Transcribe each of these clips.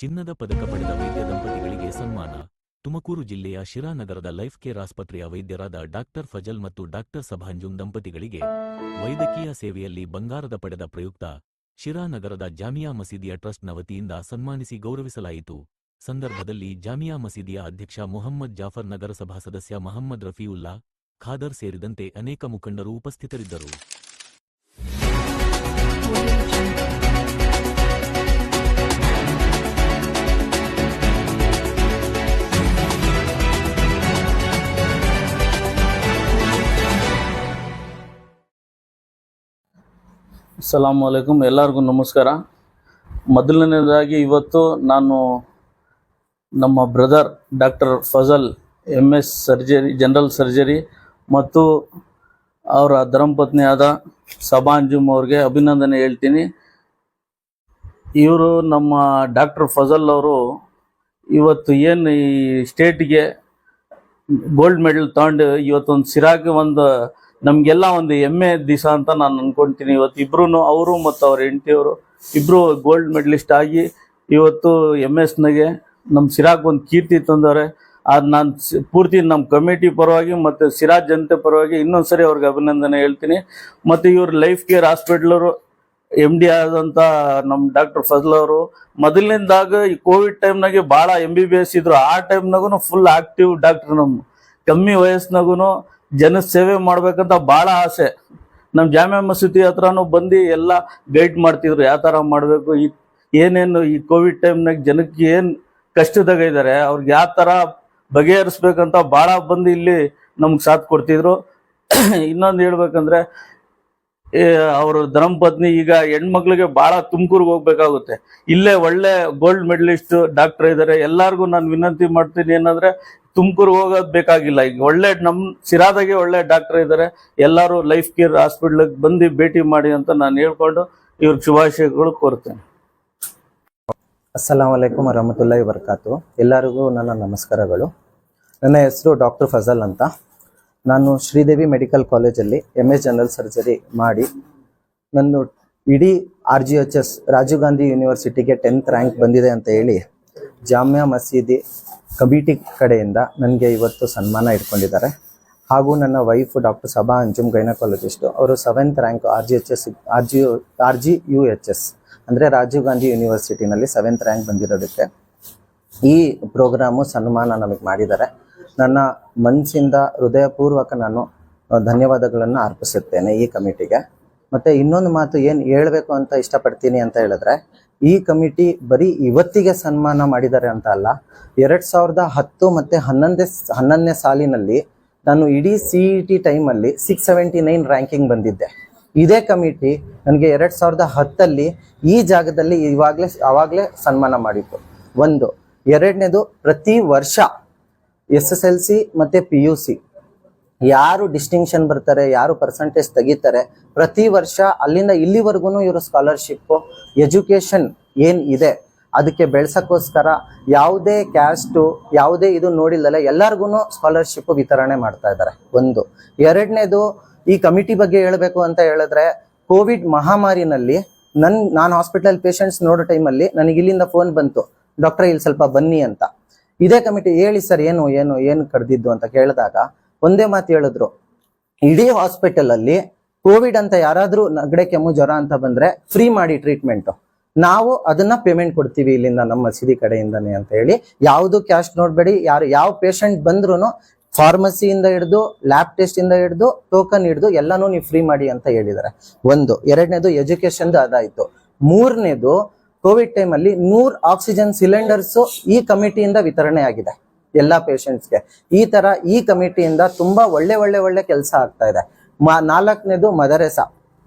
ಚಿನ್ನದ ಪದಕ ಪಡೆದ ವೈದ್ಯ ದಂಪತಿಗಳಿಗೆ ಸನ್ಮಾನ. ತುಮಕೂರು ಜಿಲ್ಲೆಯ ಶಿರಾ ನಗರದ ಲೈಫ್ ಕೇರ್ ಆಸ್ಪತ್ರೆಯ ವೈದ್ಯರಾದ ಡಾಕ್ಟರ್ ಫಜಲ್ ಮತ್ತು ಡಾಕ್ಟರ್ ಸಭಾಂಜುಮ್ ದಂಪತಿಗಳಿಗೆ ವೈದ್ಯಕೀಯ ಸೇವೆಯಲ್ಲಿ ಬಂಗಾರದ ಪಡೆದ ಪ್ರಯುಕ್ತ ಶಿರಾ ನಗರದ ಜಾಮಿಯಾ ಮಸೀದಿಯ ಟ್ರಸ್ಟ್ನ ವತಿಯಿಂದ ಸನ್ಮಾನಿಸಿ ಗೌರವಿಸಲಾಯಿತು. ಸಂದರ್ಭದಲ್ಲಿ ಜಾಮಿಯಾ ಮಸೀದಿಯ ಅಧ್ಯಕ್ಷ ಮುಹಮ್ಮದ್ ಜಾಫರ್, ನಗರಸಭಾ ಸದಸ್ಯ ಮಹಮ್ಮದ್ ರಫೀವುಲ್ಲಾ ಖಾದರ್ ಸೇರಿದಂತೆ ಅನೇಕ ಮುಖಂಡರು ಉಪಸ್ಥಿತರಿದ್ದರು. ಅಸ್ಸಲಾಮು ಅಲೈಕುಮ್. ಎಲ್ಲರಿಗೂ ನಮಸ್ಕಾರ. ಮೊದಲನೇದಾಗಿ ಇವತ್ತು ನಾನು ನಮ್ಮ brother doctor Fazal MS general surgery ಮತ್ತು ಅವರ ಧರ್ಮಪತ್ನಿಯಾದ ಸಭಾಂಜುಮ್ ಅವ್ರಿಗೆ ಅಭಿನಂದನೆ ಹೇಳ್ತೀನಿ. ಇವರು ನಮ್ಮ ಡಾಕ್ಟರ್ ಫಜಲ್ ಅವರು ಇವತ್ತು ಏನು ಈ ಸ್ಟೇಟ್ಗೆ ಗೋಲ್ಡ್ ಮೆಡಲ್ ತಗೊಂಡು ಇವತ್ತೊಂದು ಸಿರಾಗೆ ಒಂದು ನಮಗೆಲ್ಲ ಒಂದು ಹೆಮ್ಮೆ ದಿವಸ ಅಂತ ನಾನು ಅನ್ಕೊಳ್ತೀನಿ. ಇವತ್ತು ಇಬ್ರು, ಅವರು ಮತ್ತು ಅವ್ರ ಹೆಂಡತಿಯವರು ಇಬ್ಬರು ಗೋಲ್ಡ್ ಮೆಡಲಿಸ್ಟ್ ಆಗಿ ಇವತ್ತು MS-ನಾಗೆ ನಮ್ಮ ಸಿರಾಗ್ ಒಂದು ಕೀರ್ತಿ ತಂದವ್ರೆ. ಅದು ನಾನು ಪೂರ್ತಿ ನಮ್ಮ ಕಮಿಟಿ ಪರವಾಗಿ ಮತ್ತು ಸಿರಾಜ್ ಜನತೆ ಪರವಾಗಿ ಇನ್ನೊಂದ್ಸರಿ ಅವ್ರಿಗೆ ಅಭಿನಂದನೆ ಹೇಳ್ತೀನಿ. ಮತ್ತು ಇವರು ಲೈಫ್ ಕೇರ್ ಹಾಸ್ಪಿಟ್ಲರು MD ಆದಂಥ ನಮ್ಮ ಡಾಕ್ಟರ್ ಫಜಲ್ ಅವರು ಮೊದಲಿನಿಂದಾಗ ಈ ಕೋವಿಡ್ ಟೈಮ್ನಾಗೆ ಭಾಳ MBBS ಇದ್ರು. ಆ ಟೈಮ್ನಾಗೂ ಫುಲ್ ಆಕ್ಟಿವ್ ಡಾಕ್ಟರ್. ನಮ್ಮ ಕಮ್ಮಿ ವಯಸ್ಸಿನಾಗೂ ಜನ ಸೇವೆ ಮಾಡ್ಬೇಕಂತ ಭಾಳ ಆಸೆ. ನಮ್ಮ ಜಾಮಿಯಾ ಮಸೀದಿ ಹತ್ರನೂ ಬಂದು ಎಲ್ಲ ಗೈಡ್ ಮಾಡ್ತಿದ್ರು, ಯಾವ ಥರ ಮಾಡಬೇಕು, ಏನೇನು ಈ ಕೋವಿಡ್ ಟೈಮ್ನಾಗ ಜನಕ್ಕೆ ಏನು ಕಷ್ಟದಾಗ ಇದ್ದಾರೆ ಅವ್ರಿಗೆ ಯಾವ ಥರ ಬಗೆಹರಿಸ್ಬೇಕಂತ ಭಾಳ ಬಂದು ಇಲ್ಲಿ ನಮ್ಗೆ ಸಾಥ್ ಕೊಡ್ತಿದ್ರು. ಇನ್ನೊಂದು ಹೇಳ್ಬೇಕಂದ್ರೆ ಅವ್ರ ಧರ್ಮಪತ್ನಿ ಈಗ ಹೆಣ್ಮಕ್ಳಿಗೆ ಭಾಳ ತುಮಕೂರಿಗೆ ಹೋಗ್ಬೇಕಾಗುತ್ತೆ. ಇಲ್ಲೇ ಒಳ್ಳೆ ಗೋಲ್ಡ್ ಮೆಡಲಿಸ್ಟ್ ಡಾಕ್ಟರ್ ಇದ್ದಾರೆ. ಎಲ್ಲರಿಗೂ ನಾನು ವಿನಂತಿ ಮಾಡ್ತೀನಿ ಏನಂದ್ರೆ ತುಮಕೂರಿಗೆ ಹೋಗೋದು ಬೇಕಾಗಿಲ್ಲ. ಈಗ ಒಳ್ಳೆ ನಮ್ಮ ಸಿರಾದಾಗೆ ಒಳ್ಳೆ ಡಾಕ್ಟರ್ ಇದ್ದಾರೆ. ಎಲ್ಲರೂ ಲೈಫ್ ಕೇರ್ ಹಾಸ್ಪಿಟ್ಲಿಗೆ ಬಂದು ಭೇಟಿ ಮಾಡಿ ಅಂತ ನಾನು ಹೇಳ್ಕೊಂಡು ಇವ್ರಿಗೆ ಶುಭಾಶಯಗಳು ಕೋರ್ತೇನೆ. ಅಸ್ಸಲಾಮು ಅಲೈಕುಮ್ ವರಹಮತುಲ್ಲಾಹಿ ವಬರಕಾತು. ಎಲ್ಲರಿಗೂ ನನ್ನ ನಮಸ್ಕಾರಗಳು. ನನ್ನ ಹೆಸರು ಡಾಕ್ಟರ್ ಫಜಲ್ ಅಂತ. ನಾನು ಶ್ರೀದೇವಿ ಮೆಡಿಕಲ್ ಕಾಲೇಜಲ್ಲಿ MS ಜನರಲ್ ಸರ್ಜರಿ ಮಾಡಿ ನನ್ನ ಇಡೀ RGHS ರಾಜೀವ್ ಗಾಂಧಿ ಯೂನಿವರ್ಸಿಟಿಗೆ 10th ರ್ಯಾಂಕ್ ಬಂದಿದೆ ಅಂತ ಹೇಳಿ ಜಾಮಿಯಾ ಮಸೀದಿ ಕಮಿಟಿ ಕಡೆಯಿಂದ ನನಗೆ ಇವತ್ತು ಸನ್ಮಾನ ಇಟ್ಕೊಂಡಿದ್ದಾರೆ. ಹಾಗೂ ನನ್ನ ವೈಫ್ ಡಾಕ್ಟರ್ ಸಭಾ ಅಂಜುಮ್ ಗೈನಕಾಲಜಿಸ್ಟು, ಅವರು 7th ರ್ಯಾಂಕ್ RGUHS ಅಂದರೆ ರಾಜೀವ್ ಗಾಂಧಿ ಯೂನಿವರ್ಸಿಟಿನಲ್ಲಿ 7th ರ್ಯಾಂಕ್ ಬಂದಿರೋದಕ್ಕೆ ಈ ಪ್ರೋಗ್ರಾಮು ಸನ್ಮಾನ ನಮಗೆ ಮಾಡಿದ್ದಾರೆ. ನನ್ನ ಮನಸ್ಸಿಂದ ಹೃದಯಪೂರ್ವಕ ನಾನು ಧನ್ಯವಾದಗಳನ್ನು ಅರ್ಪಿಸುತ್ತೇನೆ ಈ ಕಮಿಟಿಗೆ. ಮತ್ತು ಇನ್ನೊಂದು ಮಾತು ಏನು ಹೇಳಬೇಕು ಅಂತ ಇಷ್ಟಪಡ್ತೀನಿ ಅಂತ ಹೇಳಿದ್ರೆ, ಈ ಕಮಿಟಿ ಬರೀ ಇವತ್ತಿಗೆ ಸನ್ಮಾನ ಮಾಡಿದ್ದಾರೆ ಅಂತ ಅಲ್ಲ, 2010 ಮತ್ತು 11ನೇ ಸಾಲಿನಲ್ಲಿ ನಾನು ಇಡೀ CET ಟೈಮಲ್ಲಿ 679 ರ್ಯಾಂಕಿಂಗ್ ಬಂದಿದ್ದೆ. ಇದೇ ಕಮಿಟಿ ನನಗೆ 2010 ಈ ಜಾಗದಲ್ಲಿ ಆವಾಗಲೇ ಸನ್ಮಾನ ಮಾಡಿತ್ತು. ಒಂದು. ಎರಡನೇದು, ಪ್ರತಿ ವರ್ಷ SSLC ಮತ್ತು PUC ಯಾರು ಡಿಸ್ಟಿಂಕ್ಷನ್ ಬರ್ತಾರೆ, ಯಾರು ಪರ್ಸಂಟೇಜ್ ತೆಗಿತಾರೆ, ಪ್ರತಿ ವರ್ಷ ಅಲ್ಲಿಂದ ಇಲ್ಲಿವರೆಗೂ ಇವರು ಸ್ಕಾಲರ್ಶಿಪ್ಪು ಎಜುಕೇಷನ್ ಏನು ಇದೆ ಅದಕ್ಕೆ ಬೆಳೆಸೋಕ್ಕೋಸ್ಕರ ಯಾವುದೇ ಕ್ಯಾಸ್ಟು ಯಾವುದೇ ಇದು ನೋಡಿಲ್ಲಲ್ಲ ಎಲ್ಲರಿಗೂ ಸ್ಕಾಲರ್ಶಿಪ್ ವಿತರಣೆ ಮಾಡ್ತಾ ಇದ್ದಾರೆ. ಒಂದು. ಎರಡನೇದು, ಈ ಕಮಿಟಿ ಬಗ್ಗೆ ಹೇಳಬೇಕು ಅಂತ ಹೇಳಿದ್ರೆ, ಕೋವಿಡ್ ಮಹಾಮಾರಿನಲ್ಲಿ ನಾನು ಹಾಸ್ಪಿಟಲ್ ಪೇಷಂಟ್ಸ್ ನೋಡೋ ಟೈಮಲ್ಲಿ ನನಗೆ ಇಲ್ಲಿಂದ ಫೋನ್ ಬಂತು, ಡಾಕ್ಟ್ರೆ ಇಲ್ಲಿ ಸ್ವಲ್ಪ ಬನ್ನಿ ಅಂತ. ಇದೇ ಕಮಿಟಿ ಹೇಳಿ ಸರ್ ಏನು ಕಡ್ದಿದ್ದು ಅಂತ ಕೇಳಿದಾಗ ಒಂದೇ ಮಾತು ಹೇಳಿದ್ರು, ಇಡೀ ಹಾಸ್ಪಿಟಲಲ್ಲಿ ಕೋವಿಡ್ ಅಂತ ಯಾರಾದರೂ ನೆಗಡಿ ಕೆಮ್ಮು ಜ್ವರ ಅಂತ ಬಂದರೆ ಫ್ರೀ ಮಾಡಿ ಟ್ರೀಟ್ಮೆಂಟು, ನಾವು ಅದನ್ನ ಪೇಮೆಂಟ್ ಕೊಡ್ತೀವಿ ಇಲ್ಲಿಂದ ನಮ್ಮ ಮಸೀದಿ ಕಡೆಯಿಂದನೇ ಅಂತ ಹೇಳಿ. ಯಾವುದು ಕ್ಯಾಶ್ ನೋಡಬೇಡಿ, ಯಾವ ಪೇಷಂಟ್ ಬಂದ್ರೂ ಫಾರ್ಮಸಿಯಿಂದ ಹಿಡಿದು ಲ್ಯಾಬ್ ಟೆಸ್ಟಿಂದ ಹಿಡಿದು ಟೋಕನ್ ಹಿಡಿದು ಎಲ್ಲನೂ ನೀವು ಫ್ರೀ ಮಾಡಿ ಅಂತ ಹೇಳಿದ್ದಾರೆ. ಒಂದು. ಎರಡನೇದು, ಎಜುಕೇಷನ್ದು ಅದಾಯಿತು. ಮೂರನೇದು, ಕೋವಿಡ್ ಟೈಮಲ್ಲಿ 100 ಆಕ್ಸಿಜನ್ ಸಿಲಿಂಡರ್ಸು ಈ ಕಮಿಟಿಯಿಂದ ವಿತರಣೆ ಆಗಿದೆ ಎಲ್ಲ ಪೇಷಂಟ್ಸ್ಗೆ. ಈ ಥರ ಈ ಕಮಿಟಿಯಿಂದ ತುಂಬ ಒಳ್ಳೆ ಕೆಲಸ ಆಗ್ತಾ ಇದೆ. ನಾಲ್ಕನೇದು, ಮದರಸಾ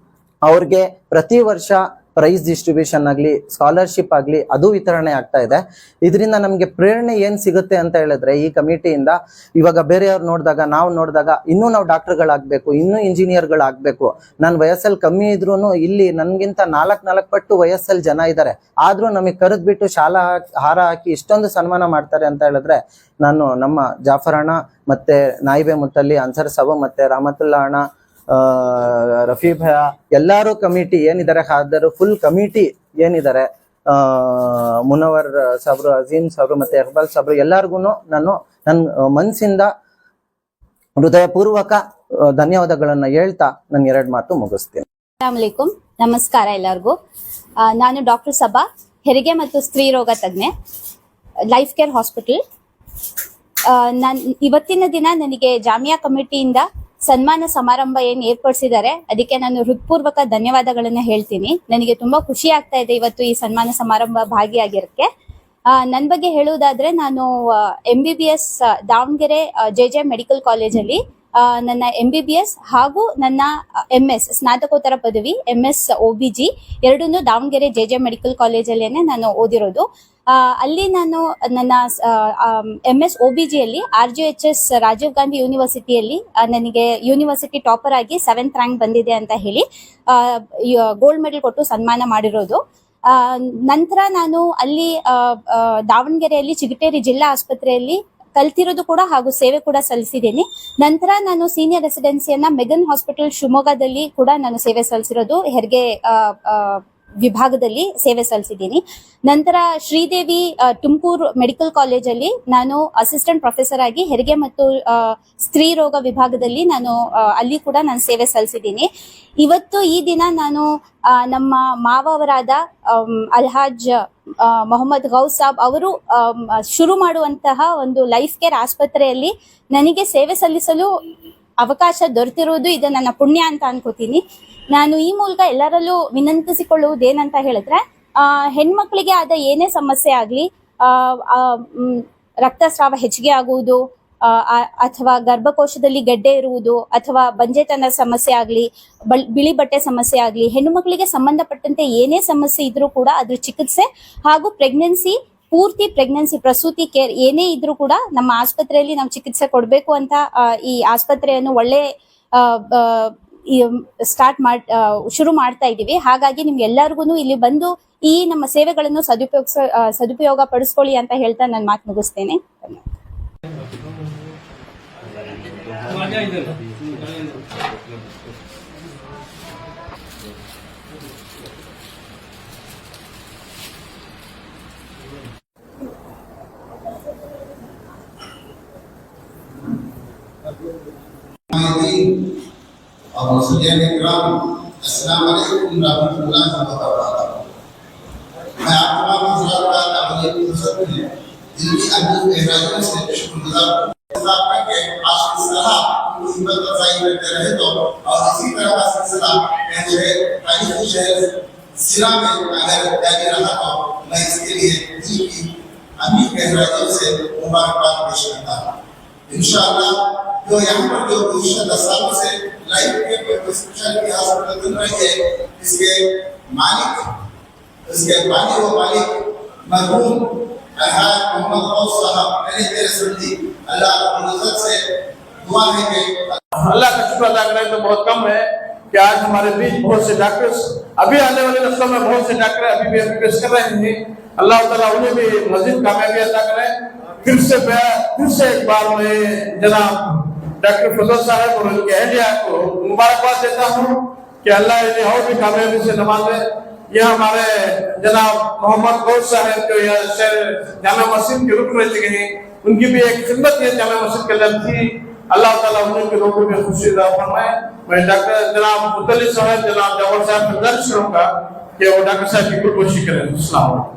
ಅವ್ರಿಗೆ ಪ್ರತಿ ವರ್ಷ ಪ್ರೈಸ್ ಡಿಸ್ಟ್ರಿಬ್ಯೂಷನ್ ಆಗಲಿ ಸ್ಕಾಲರ್ಶಿಪ್ ಆಗಲಿ ಅದು ವಿತರಣೆ ಆಗ್ತಾ ಇದೆ. ಇದರಿಂದ ನಮಗೆ ಪ್ರೇರಣೆ ಏನು ಸಿಗುತ್ತೆ ಅಂತ ಹೇಳಿದ್ರೆ, ಈ ಕಮಿಟಿಯಿಂದ ಇವಾಗ ಬೇರೆಯವ್ರು ನಾವು ನೋಡಿದಾಗ ಇನ್ನೂ ನಾವು ಡಾಕ್ಟರ್ಗಳಾಗಬೇಕು, ಇನ್ನೂ ಇಂಜಿನಿಯರ್ಗಳಾಗಬೇಕು. ನನ್ನ ವಯಸ್ಸಲ್ಲಿ ಕಮ್ಮಿ ಇದ್ರೂ ಇಲ್ಲಿ ನನಗಿಂತ 4 ಪಟ್ಟು ವಯಸ್ಸಲ್ಲಿ ಜನ ಇದ್ದಾರೆ. ಆದರೂ ನಮಗೆ ಕರೆದ್ಬಿಟ್ಟು ಶಾಲಾ ಹಾರ ಹಾಕಿ ಇಷ್ಟೊಂದು ಸನ್ಮಾನ ಮಾಡ್ತಾರೆ ಅಂತ ಹೇಳಿದ್ರೆ, ನಾನು ನಮ್ಮ ಜಾಫರ್ ಅಣ್ಣ ಮತ್ತು ನಾಯಿಬೆ ಮುತ್ತಲ್ಲಿ, ಅನ್ಸರ್ ಸಾಬು ಮತ್ತು ರಾಮತುಲ್ಲಾ ಅಣ್ಣ, ರಫೀ ಭಯ ಎಲ್ಲರೂ ಕಮಿಟಿ ಏನಿದ್ದಾರೆ, ಖಾದರ್ ಫುಲ್ ಕಮಿಟಿ ಏನಿದ್ದಾರೆ ಮುನವರ್ ಸಾಬ್ರು, ಅಜೀಂ ಸಾಬ್ರು ಮತ್ತೆ ಇಕ್ಬಾಲ್ ಸಾಬ್ರು ಎಲ್ಲಾರ್ಗು ನಾನು ನನ್ನ ಮನಸ್ಸಿಂದ ಹೃದಯಪೂರ್ವಕ ಧನ್ಯವಾದಗಳನ್ನ ಹೇಳ್ತಾ ನಾನು 2 ಮಾತು ಮುಗಿಸ್ತೀನಿ. ಅಸ್ಸಲಾಮುಅಲೈಕುಂ, ನಮಸ್ಕಾರ ಎಲ್ಲರಿಗೂ. ನಾನು ಡಾಕ್ಟರ್ ಸಬಾ, ಹೆರಿಗೆ ಮತ್ತು ಸ್ತ್ರೀ ರೋಗ ತಜ್ಞೆ, ಲೈಫ್ ಕೇರ್ ಹಾಸ್ಪಿಟಲ್. ಇವತ್ತಿನ ದಿನ ನನಗೆ ಜಾಮಿಯಾ ಕಮಿಟಿಯಿಂದ ಸನ್ಮಾನ ಸಮಾರಂಭ ಏನ್ ಏರ್ಪಡಿಸಿದ್ದಾರೆ ಅದಕ್ಕೆ ನಾನು ಹೃತ್ಪೂರ್ವಕ ಧನ್ಯವಾದಗಳನ್ನ ಹೇಳ್ತೀನಿ. ನನಗೆ ತುಂಬಾ ಖುಷಿ ಆಗ್ತಾ ಇದೆ ಇವತ್ತು ಈ ಸನ್ಮಾನ ಸಮಾರಂಭ ಭಾಗಿಯಾಗಿರಕ್ಕೆ. ನನ್ನ ಬಗ್ಗೆ ಹೇಳುವುದಾದ್ರೆ, ನಾನು MBBS ದಾವಣಗೆರೆ JJ ಮೆಡಿಕಲ್ ಕಾಲೇಜಲ್ಲಿ ನನ್ನ MBBS ಹಾಗೂ ನನ್ನ MS ಸ್ನಾತಕೋತ್ತರ ಪದವಿ MS OBG ಎರಡನ್ನೂ ದಾವಣಗೆರೆ JJ ಮೆಡಿಕಲ್ ಕಾಲೇಜಲ್ಲೇನೆ ನಾನು ಓದಿರೋದು. ಅಲ್ಲಿ ನಾನು ನನ್ನ MS OBG ಅಲ್ಲಿ RGHS ರಾಜೀವ್ ಗಾಂಧಿ ಯೂನಿವರ್ಸಿಟಿಯಲ್ಲಿ ನನಗೆ ಯೂನಿವರ್ಸಿಟಿ ಟಾಪರ್ ಆಗಿ 7th ರ್ಯಾಂಕ್ ಬಂದಿದೆ ಅಂತ ಹೇಳಿ ಗೋಲ್ಡ್ ಮೆಡಲ್ ಕೊಟ್ಟು ಸನ್ಮಾನ ಮಾಡಿರೋದು. ನಂತರ ನಾನು ಅಲ್ಲಿ ದಾವಣಗೆರೆಯಲ್ಲಿ ಚಿಗಟೇರಿ ಜಿಲ್ಲಾ ಆಸ್ಪತ್ರೆಯಲ್ಲಿ ಕಲ್ತಿರೋದು ಕೂಡ ಹಾಗೂ ಸೇವೆ ಕೂಡ ಸಲ್ಲಿಸಿದ್ದೀನಿ. ನಂತರ ನಾನು ಸೀನಿಯರ್ ರೆಸಿಡೆನ್ಸಿಯನ್ನ ಮೆಗನ್ ಹಾಸ್ಪಿಟಲ್ ಶಿವಮೊಗ್ಗದಲ್ಲಿ ಕೂಡ ನಾನು ಸೇವೆ ಸಲ್ಲಿಸಿರೋದು, ಹೆರಿಗೆ ವಿಭಾಗದಲ್ಲಿ ಸೇವೆ ಸಲ್ಲಿಸಿದ್ದೀನಿ. ನಂತರ ಶ್ರೀದೇವಿ ತುಮಕೂರು ಮೆಡಿಕಲ್ ಕಾಲೇಜಲ್ಲಿ ನಾನು ಅಸಿಸ್ಟೆಂಟ್ ಪ್ರೊಫೆಸರ್ ಆಗಿ ಹೆರಿಗೆ ಮತ್ತು ಸ್ತ್ರೀ ರೋಗ ವಿಭಾಗದಲ್ಲಿ ನಾನು ಅಲ್ಲಿ ಕೂಡ ನಾನು ಸೇವೆ ಸಲ್ಲಿಸಿದ್ದೀನಿ. ಇವತ್ತು ಈ ದಿನ ನಾನು ನಮ್ಮ ಮಾವ ಅವರಾದ ಅಲ್ಹಾಜ್ ಮೊಹಮ್ಮದ್ ಗೌಸ್ ಸಾಬ್ ಅವರು ಶುರು ಮಾಡುವಂತಹ ಒಂದು ಲೈಫ್ ಕೇರ್ ಆಸ್ಪತ್ರೆಯಲ್ಲಿ ನನಗೆ ಸೇವೆ ಸಲ್ಲಿಸಲು ಅವಕಾಶ ದೊರೆತಿರುವುದು ಇದು ನನ್ನ ಪುಣ್ಯ ಅಂತ ಅನ್ಕೋತೀನಿ. ನಾನು ಈ ಮೂಲಕ ಎಲ್ಲರಲ್ಲೂ ವಿನಂತಿಸಿಕೊಳ್ಳುವುದೇನಂತ ಹೇಳಿದ್ರೆ, ಹೆಣ್ಮಕ್ಳಿಗೆ ಆದ ಏನೇ ಸಮಸ್ಯೆ ಆಗ್ಲಿ, ರಕ್ತಸ್ರಾವ ಹೆಚ್ಚಿಗೆ ಆಗುವುದು ಅಥವಾ ಗರ್ಭಕೋಶದಲ್ಲಿ ಗೆಡ್ಡೆ ಇರುವುದು ಅಥವಾ ಬಂಜೆತನ ಸಮಸ್ಯೆ ಆಗ್ಲಿ, ಬಿಳಿ ಬಟ್ಟೆ ಸಮಸ್ಯೆ ಆಗ್ಲಿ, ಹೆಣ್ಣು ಮಕ್ಕಳಿಗೆ ಸಂಬಂಧಪಟ್ಟಂತೆ ಏನೇ ಸಮಸ್ಯೆ ಇದ್ರೂ ಕೂಡ ಅದ್ರ ಚಿಕಿತ್ಸೆ ಹಾಗೂ ಪೂರ್ತಿ ಪ್ರೆಗ್ನೆನ್ಸಿ ಪ್ರಸೂತಿ ಕೇರ್ ಏನೇ ಇದ್ರೂ ಕೂಡ ನಮ್ಮ ಆಸ್ಪತ್ರೆಯಲ್ಲಿ ನಾವು ಚಿಕಿತ್ಸೆ ಕೊಡಬೇಕು ಅಂತ ಈ ಆಸ್ಪತ್ರೆಯನ್ನು ಒಳ್ಳೆ ಶುರು ಮಾಡ್ತಾ ಇದ್ದೀವಿ. ಹಾಗಾಗಿ ನಿಮ್ಗೆ ಎಲ್ಲರಿಗೂ ಇಲ್ಲಿ ಬಂದು ಈ ನಮ್ಮ ಸೇವೆಗಳನ್ನು ಸದುಪಯೋಗ ಪಡಿಸ್ಕೊಳ್ಳಿ ಅಂತ ಹೇಳ್ತಾ ನಾನು ಮಾತು ಮುಗಿಸ್ತೇನೆ. और मुसलिम इकराम, अस्सलाम वालेकुम रहमतुल्लाहि व बरकातहू। मैं आप तमाम हज़रात का अपनी फुर्सत में दिल्ली अब्दुल एहराजों से शुक्रगुजार हूँ कि आज की सलाह हिम्मत अफजाई करते रहे तो और इसी तरह का सिलसिला मेरे तारीखी शहर सिरा में अगर जारी रहा तो मैं इसके लिए दिल की अमीर एहराजों से मुबारकबाद पेश करता हूँ। इंशाअल्लाह जो यहाँ पर जो गुज़श्ता 10 सालों से लाइफ के स्पेशलिटी हॉस्पिटल बन रही है, इसके मालिक, इसके बानी व मालिक मरहूम अलहाज मोहम्मद गौस साहब, मैंने मेरे समझी अल्लाह रब्बुल इज्जत से दुआ है कि अल्लाह का शुक्र अदा करें तो बहुत कम है कि आज हमारे बीच बहुत से डॉक्टर्स, अभी आने वाले नस्लों में बहुत से डॉक्टर अभी भी MBBS कर रहे हैं। अल्लाह ताला उन्हें भी मजीद कामयाबी अता करें। फिर से एक बार मैं जनाब डॉक्टर फजल साहब और उनके अहलिया को मुबारकबाद देता हूँ कि अल्लाह इन्हें और भी कामयाबी से नवाजे। यह हमारे जनाब मोहम्मद गौस साहब जो जामा मस्जिद के रुकन रह चुके हैं, उनकी भी एक खिदमत है जामा मस्जिद के लिए थी। अल्लाह ताला उनके लोगों में खुशी फरमाए। मैं डॉक्टर जनाब मुतल्ली साहब, जनाब जवाहर साहब का दर्ज करूँगा कि वो डॉक्टर साहब की कुल कोशिश करें। अस्सलाम वालेकुम।